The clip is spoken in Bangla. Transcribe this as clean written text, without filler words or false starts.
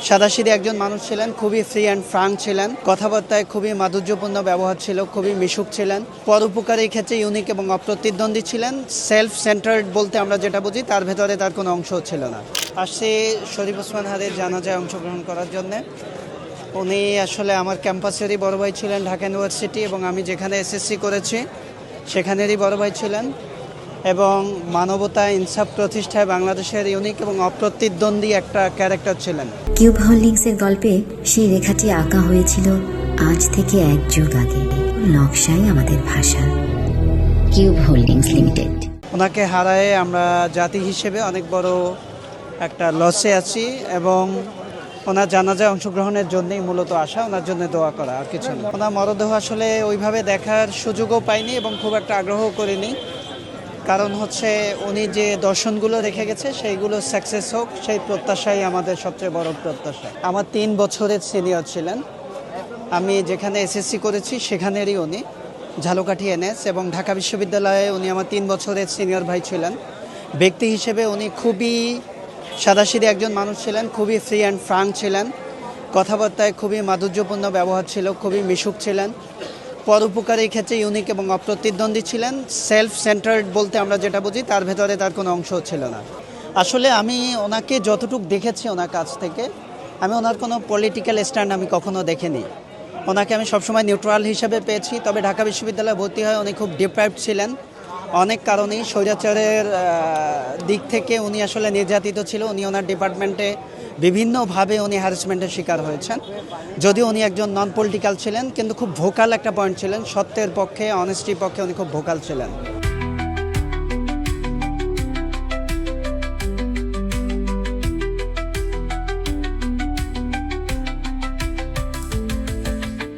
সাদাসিধে একজন মানুষ ছিলেন, খুবই ফ্রি অ্যান্ড ফ্রাঙ্ক ছিলেন, কথাবার্তায় খুবই মাধুর্যপূর্ণ ব্যবহার ছিল, খুবই মিশুক ছিলেন, পরোপকারের ক্ষেত্রে ইউনিক এবং অপ্রতিদ্বন্দ্বী ছিলেন। সেলফ সেন্টার্ড বলতে আমরা যেটা বুঝি তার ভেতরে তার কোনো অংশ ছিল না। আসছে শরীফ ওসমান হাদির জানাজায় অংশগ্রহণ করার জন্যে। উনি আসলে আমার ক্যাম্পাসেরই বড় ভাই ছিলেন, ঢাকা ইউনিভার্সিটি, এবং আমি যেখানে এসএসসি করেছি সেখানেরই বড় ভাই ছিলেন, এবং মানবতা ইনসাফ প্রতিষ্ঠায় বাংলাদেশের ইউনিক এবং অপ্রতিদ্বন্দ্বী একটা ক্যারেক্টার ছিলেন। কিউব হোল্ডিংসের গল্পে সেই রেখাটি আঁকা হয়েছিল আজ থেকে 1 যুগ আগে। নকশাই আমাদের ভাষা। Cube holdings limited. ওনাকে হারায় আমরা জাতি হিসেবে অনেক বড় একটা লসে আছি, এবং ওনার জানাজায় অংশগ্রহণের জন্যই মূলত আসা, ওনার জন্য দোয়া করা, আর কিছু না। ওনার মরদেহ আসলে ওইভাবে দেখার সুযোগও পাইনি এবং খুব একটা আগ্রহও করিনি, কারণ হচ্ছে উনি যে দর্শনগুলো রেখে গেছে সেইগুলো সাকসেস হোক, সেই প্রত্যাশাই আমাদের সবচেয়ে বড় প্রত্যাশা। আমার 3 বছরের সিনিয়র ছিলেন। আমি যেখানে এসএসসি করেছি সেখানেরই উনি, ঝালকাঠি এনএস, এবং ঢাকা বিশ্ববিদ্যালয়ে উনি আমার 3 বছরের সিনিয়র ভাই ছিলেন। ব্যক্তি হিসেবে উনি খুবই সাদাসিধে একজন মানুষ ছিলেন, খুবই ফ্রি অ্যান্ড ফ্রাঙ্ক ছিলেন, কথাবার্তায় খুবই মাধুর্যপূর্ণ ব্যবহার ছিল, খুবই মিশুক ছিলেন, পরোপকারের ক্ষেত্রে ইউনিক এবং অপ্রতিদ্বন্দ্বী ছিলেন। সেলফ সেন্টার্ড বলতে আমরা যেটা বুঝি তার ভেতরে তার কোনো অংশ ছিল না। আসলে আমি ওনাকে যতটুকু দেখেছি ওনার কাছ থেকে, আমি ওনার কোনো পলিটিক্যাল স্ট্যান্ড আমি কখনো দেখিনি। ওনাকে আমি সবসময় নিউট্রাল হিসেবে পেয়েছি। তবে ঢাকা বিশ্ববিদ্যালয়ে ভর্তি হয় উনি খুব ডিপ্রাইভড ছিলেন অনেক কারণেই। স্বৈরাচারের দিক থেকে উনি আসলে নির্যাতিত ছিল। উনি ওনার ডিপার্টমেন্টে বিভিন্নভাবে উনি হ্যারাসমেন্টের শিকার হয়েছেন। যদিও উনি একজন নন পলিটিক্যাল ছিলেন, কিন্তু খুব ভোকাল একটা পয়েন্ট ছিলেন, সত্যের পক্ষে, অনেস্টির পক্ষে উনি খুব ভোকাল ছিলেন।